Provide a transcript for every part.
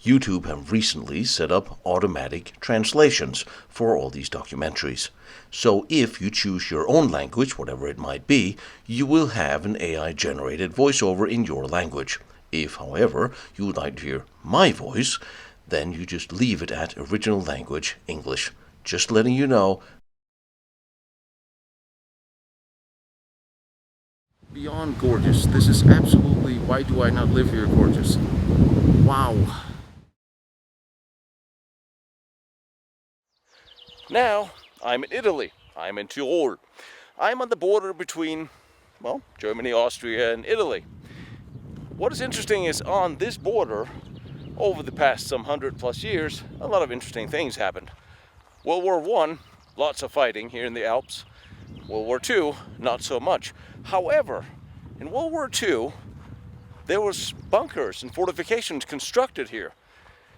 YouTube have recently set up automatic translations for all these documentaries. So if you choose your own language, whatever it might be, you will have an AI-generated voiceover in your language. If, however, you would like to hear my voice, then you just leave it at original language English. Just letting you know. Beyond gorgeous. This is absolutely, why do I not live here, gorgeous. Wow. Now, I'm in Italy. I'm in Tyrol. I'm on the border between, well, Germany, Austria, and Italy. What is interesting is on this border, over the past some 100+ years, a lot of interesting things happened. World War I, lots of fighting here in the Alps. World War II, not so much. However, in World War II, there was bunkers and fortifications constructed here.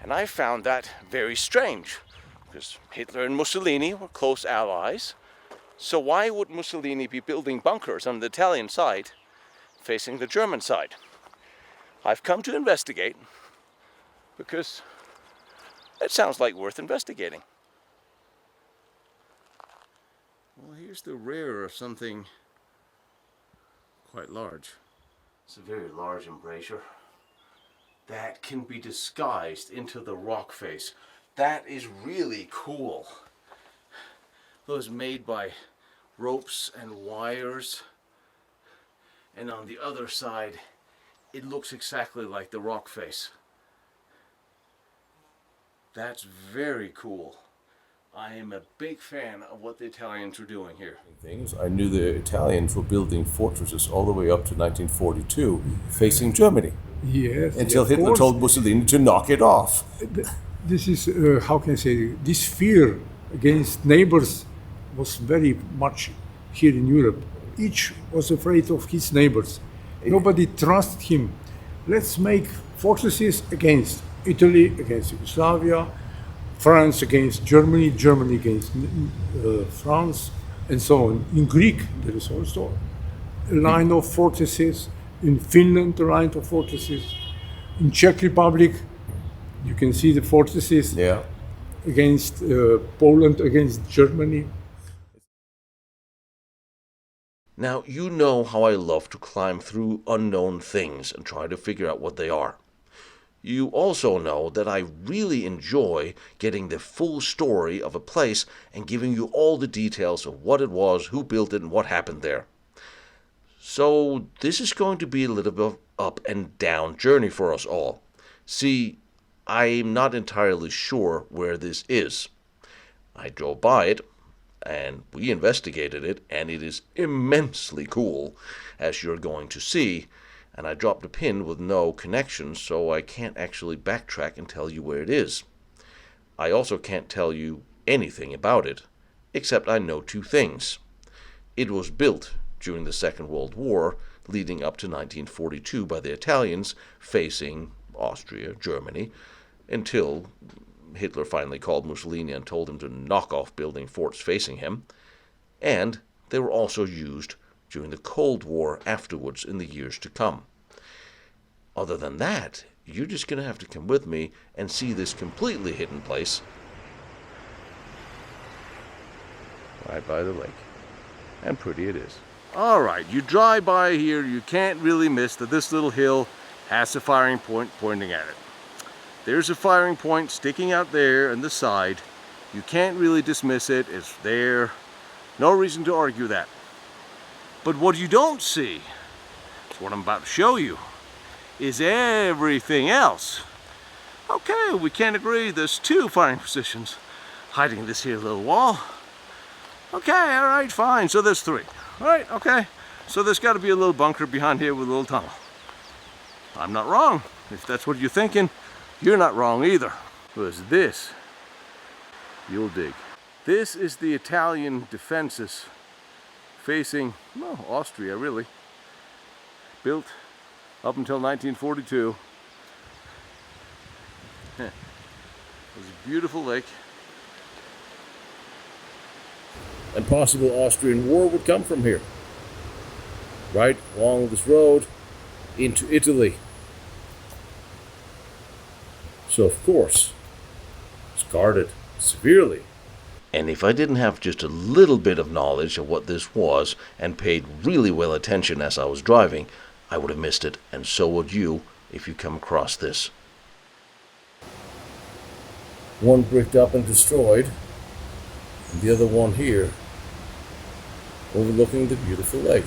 And I found that very strange, because Hitler and Mussolini were close allies. So why would Mussolini be building bunkers on the Italian side, facing the German side? I've come to investigate, because it sounds like worth investigating. Well, here's the rear of something quite large. It's a very large embrasure that can be disguised into the rock face. That is really cool. Those made by ropes and wires. And on the other side, it looks exactly like the rock face. That's very cool. I am a big fan of what the Italians are doing here. I knew the Italians were building fortresses all the way up to 1942, facing Germany. Yes. Until Hitler told Mussolini to knock it off. This is, how can I say, this fear against neighbors was very much here in Europe. Each was afraid of his neighbors. Nobody trusted him. Let's make fortresses against Italy, against Yugoslavia, France against Germany, Germany against France, and so on. In Greek, there is also a line of fortresses. In Finland, a line of fortresses. In Czech Republic, you can see the fortresses against Poland, against Germany. Now, you know how I love to climb through unknown things and try to figure out what they are. You also know that I really enjoy getting the full story of a place and giving you all the details of what it was, who built it, and what happened there. So this is going to be a little bit of up and down journey for us all. See, I'm not entirely sure where this is. I drove by it, and we investigated it, and it is immensely cool, as you're going to see. And I dropped a pin with no connection, so I can't actually backtrack and tell you where it is. I also can't tell you anything about it, except I know two things. It was built during the Second World War, leading up to 1942 by the Italians, facing Austria, Germany, until Hitler finally called Mussolini and told him to knock off building forts facing him. And they were also used during the Cold War afterwards in the years to come. Other than that, you're just going to have to come with me and see this completely hidden place Right by the lake. And pretty it is. Alright, you drive by here, you can't really miss that this little hill has a firing point pointing at it. There's a firing point sticking out there on the side. You can't really dismiss it, it's there. No reason to argue that. But what you don't see, is what I'm about to show you, is everything else. Okay, we can't agree there's two firing positions hiding in this here little wall. Okay, alright, fine, so there's three. Alright, okay, so there's got to be a little bunker behind here with a little tunnel. I'm not wrong. If that's what you're thinking, you're not wrong either. Because this, you'll dig. This is the Italian defenses facing, well, Austria really. Built up until 1942. It was a beautiful lake. And possible Austrian war would come from here. Right along this road into Italy. So of course, it's guarded severely. And if I didn't have just a little bit of knowledge of what this was and paid really well attention as I was driving, I would have missed it, and so would you if you come across this. One bricked up and destroyed, and the other one here, overlooking the beautiful lake.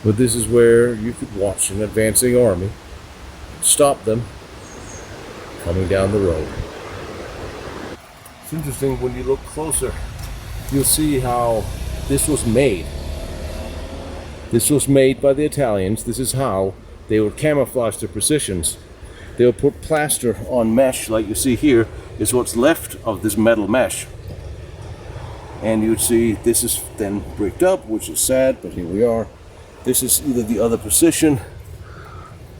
But this is where you could watch an advancing army, stop them coming down the road. It's interesting when you look closer, you'll see how this was made. This was made by the Italians. This is how they would camouflage their positions. They would put plaster on mesh, like you see here, is what's left of this metal mesh. And you'd see this is then bricked up, which is sad, but here we are. This is either the other position.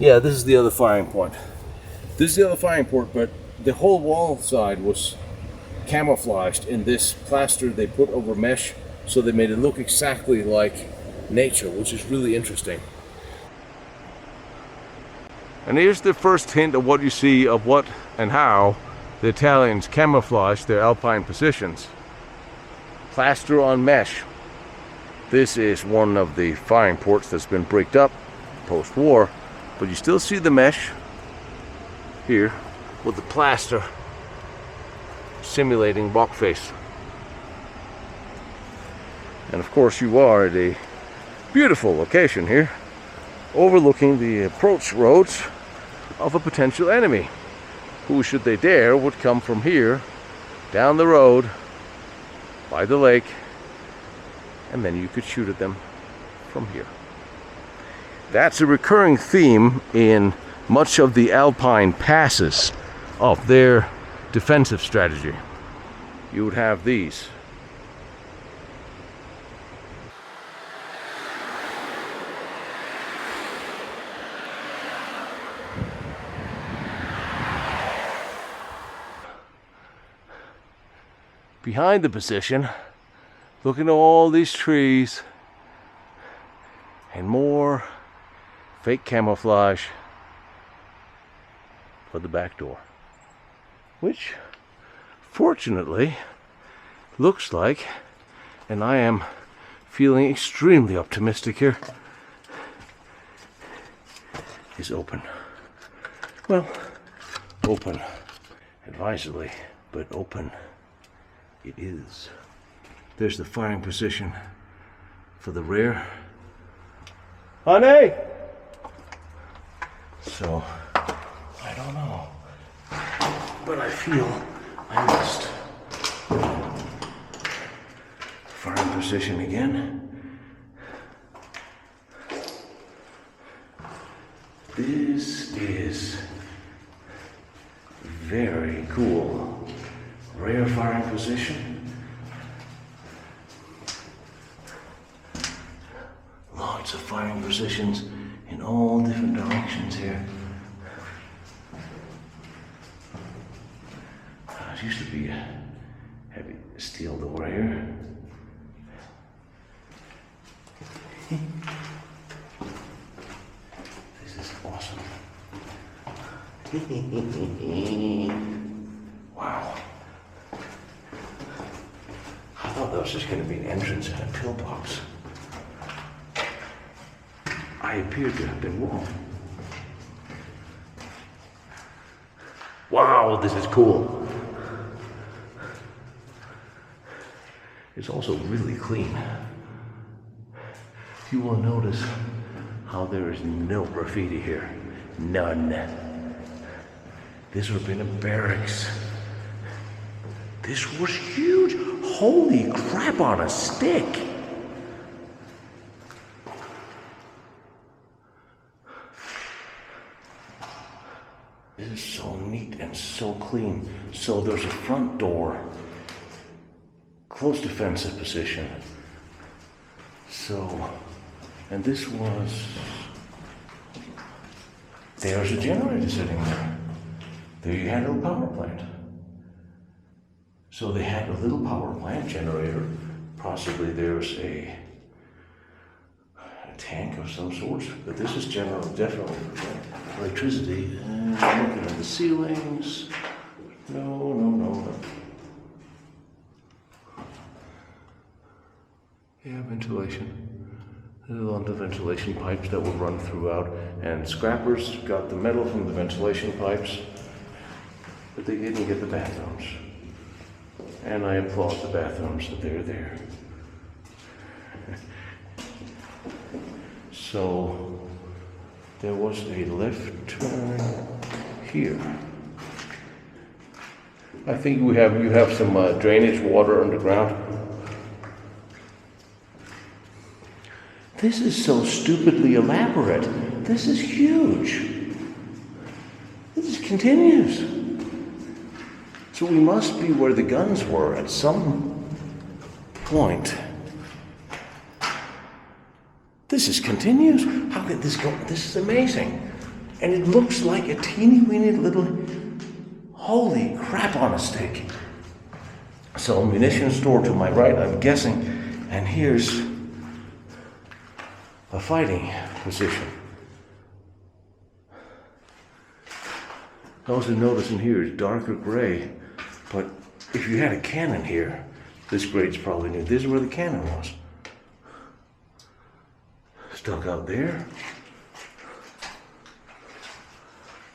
Yeah, this is the other firing point. This is the other firing point, but the whole wall side was camouflaged in this plaster they put over mesh, so they made it look exactly like nature, which is really interesting. And here's the first hint of what you see of what and how the Italians camouflaged their Alpine positions. Plaster on mesh. This is one of the firing ports that's been bricked up post-war, but you still see the mesh here with the plaster simulating rock face. And of course you are at a beautiful location here, overlooking the approach roads of a potential enemy, who, should they dare, would come from here down the road by the lake, and then you could shoot at them from here. That's a recurring theme in much of the Alpine passes of their defensive strategy. You would have these. Behind the position, looking at all these trees and more fake camouflage for the back door, which fortunately looks like, and I am feeling extremely optimistic here, is open. Well, open advisedly, but open it is. There's the firing position for the rear. Honey! So, I don't know, but I feel I must. Firing position again. This is very cool. Rear firing position. Lots of firing positions in all different directions here. It used to be a heavy steel door here. This is awesome. Wow. I thought that was just going to be an entrance and a pillbox. I appear to have been wrong. Wow, this is cool. It's also really clean. You will notice how there is no graffiti here. None. This would have been a barracks. This was huge. Holy crap on a stick. This is so neat and so clean. So there's a front door. Close defensive position. So, and this was, there's a generator sitting there. There you had a little power plant. So they had a little power plant generator. Possibly there's a tank of some sort, but this is definitely electricity. And looking at the ceilings. No. Yeah, ventilation. There's a lot of ventilation pipes that will run throughout, and scrappers got the metal from the ventilation pipes, but they didn't get the bathrooms. And I applaud the bathrooms that they're there. So there was a left turn here. I think you have some drainage water underground. This is so stupidly elaborate. This is huge. This continues. So we must be where the guns were at some point. This is continuous. How could this go? This is amazing. And it looks like a teeny weeny little, holy crap on a stick. So munition store to my right, I'm guessing, and here's a fighting position. Also notice in here is darker gray, but if you had a cannon here, this grade's probably new. This is where the cannon was. Stuck out there.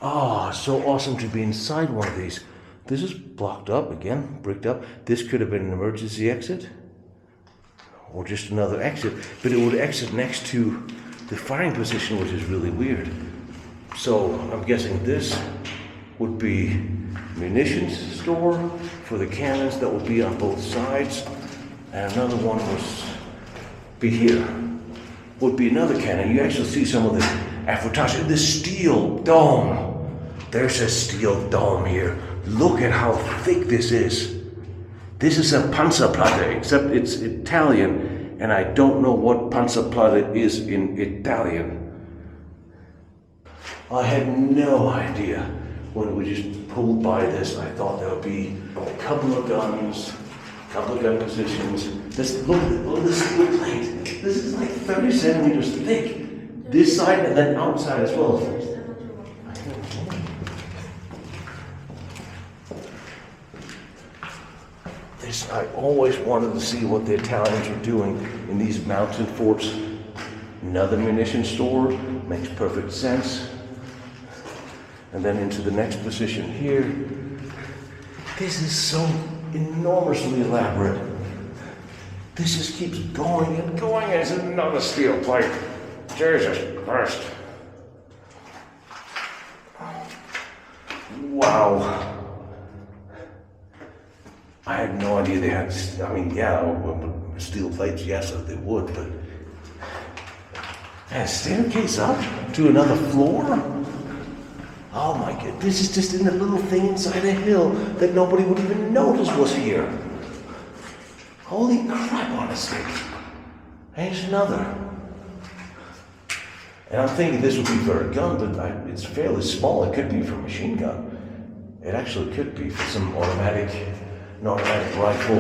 Oh, so awesome to be inside one of these. This is blocked up again, bricked up. This could have been an emergency exit or just another exit, but it would exit next to the firing position, which is really weird. So I'm guessing this would be munitions store for the cannons that would be on both sides, and another one was be here. Would be another cannon. You actually see some of the affutage. This steel dome. There's a steel dome here. Look at how thick this is. This is a Panzerplatte, except it's Italian, and I don't know what Panzerplatte is in Italian. I had no idea when we just pulled by this. I thought there would be a couple of guns, a couple of gun positions. Look at this steel plate. This is like 30 centimeters thick. This side and then outside as well. I always wanted to see what the Italians are doing in these mountain forts. Another munition store, makes perfect sense. And then into the next position here. This is so enormously elaborate. This just keeps going and going. It's another steel plate. Jesus Christ. Wow. I had no idea they had, steel plates, yes, they would, but and a staircase up to another floor? Oh my God, this is just in a little thing inside a hill that nobody would even notice was here. Holy crap on a stick. Here's another. And I'm thinking this would be for a gun, but it's fairly small. It could be for a machine gun. It actually could be for some an automatic rifle,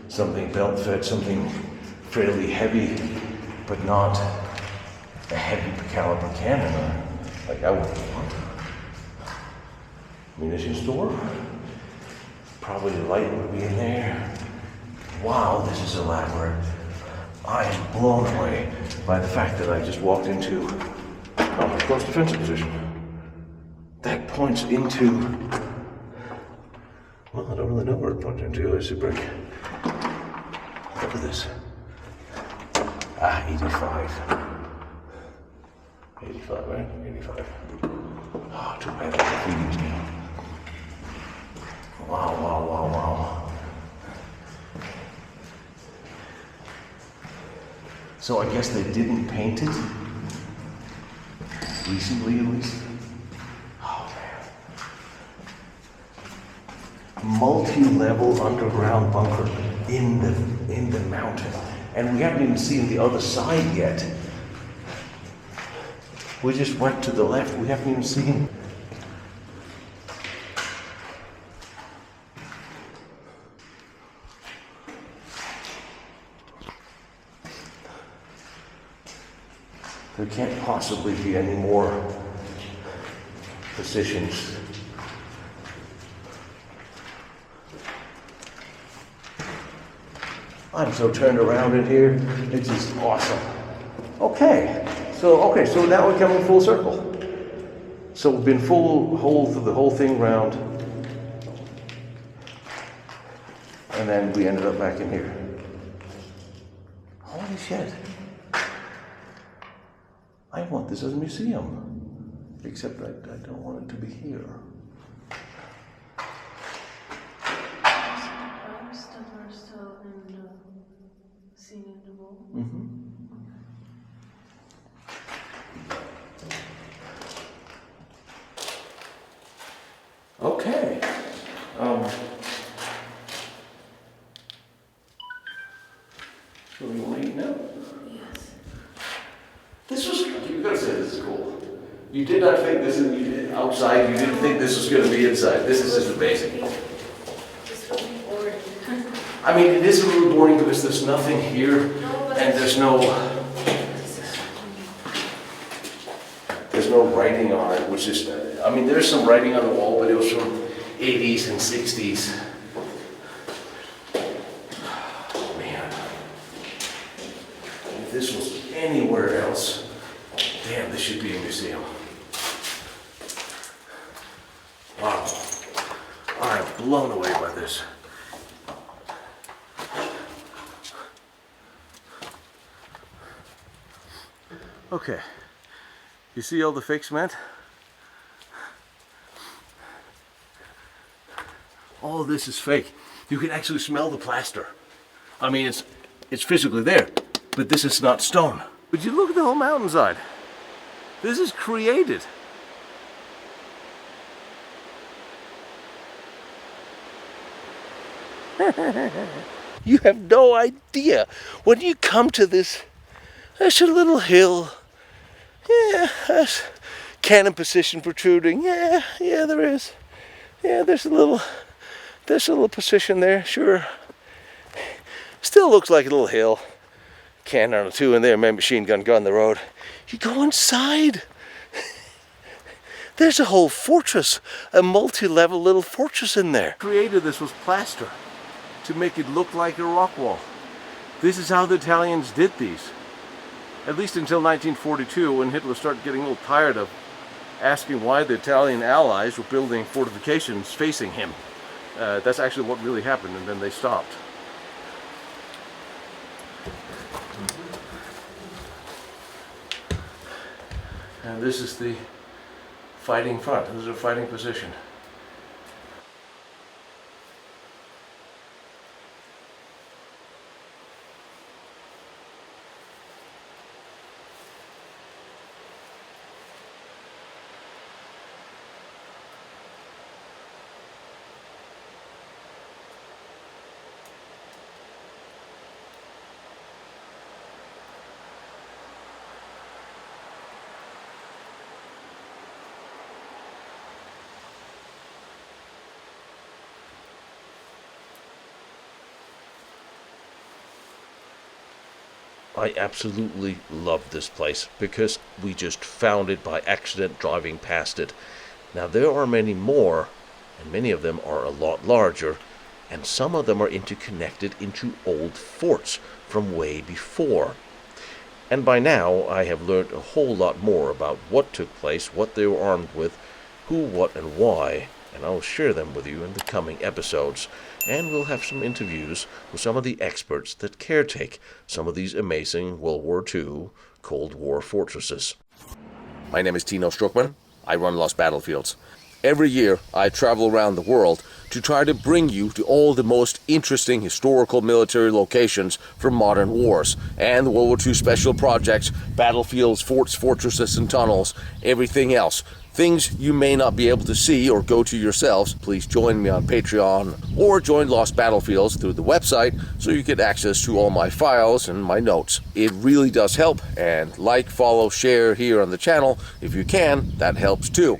something belt-fed, something fairly heavy, but not a heavy caliber cannon like I would want. Munition store. Probably the light would be in there. Wow, this is elaborate. I am blown away by the fact that I just walked into a close defensive position. That points into, well, I don't really know where it points into. It's a brick. Look at this. 85. 85, right? 85. Oh, too bad I got figures now. Wow. So I guess they didn't paint it? Recently, at least? Oh, man. Multi-level underground bunker in the mountain. And we haven't even seen the other side yet. We just went to the left. We haven't even seen. can't possibly be any more positions. I'm so turned around in here, it's just awesome. Okay, so now we're coming full circle. So we've been through the whole thing round, and then we ended up back in here. Holy shit. I want this as a museum, except I don't want it to be here. Okay. So you want to eat now? Yes. You gotta say this is cool. You did not think this is outside, you didn't think this was gonna be inside. This is just amazing. It's really boring. I mean, it is a little boring because there's nothing here, and there's no writing on it, which is, I mean, there's some writing on the wall, but it was from 80s and 60s. Man, if this was anywhere else, damn, this should be a museum. Wow, I'm blown away by this. Okay, you see all the fake cement? All this is fake. You can actually smell the plaster. I mean, it's physically there, but this is not stone. But you look at the whole mountainside. This is created. You have no idea. When you come to this, there's a little hill. Yeah, there's cannon position protruding. Yeah, there is. Yeah, there's a little position there, sure. Still looks like a little hill. Cannon or two in there, man, machine gun in the road. You go inside. There's a whole fortress, a multi-level little fortress in there. Created this was plaster to make it look like a rock wall. This is how the Italians did these. At least until 1942, when Hitler started getting a little tired of asking why the Italian allies were building fortifications facing him. That's actually what really happened, and then they stopped. And this is the fighting front. This is a fighting position. I absolutely love this place because we just found it by accident driving past it. Now there are many more, and many of them are a lot larger, and some of them are interconnected into old forts from way before. And by now I have learned a whole lot more about what took place, what they were armed with, who, what, and why, and I'll share them with you in the coming episodes. And we'll have some interviews with some of the experts that caretake some of these amazing World War II Cold War fortresses. My name is Tino Struckmann. I run Lost Battlefields. Every year I travel around the world to try to bring you to all the most interesting historical military locations from modern wars and the World War II special projects, battlefields, forts, fortresses, and tunnels, everything else. Things you may not be able to see or go to yourselves. Please join me on Patreon or join Lost Battlefields through the website so you get access to all my files and my notes. It really does help, and like, follow, share here on the channel if you can. That helps too.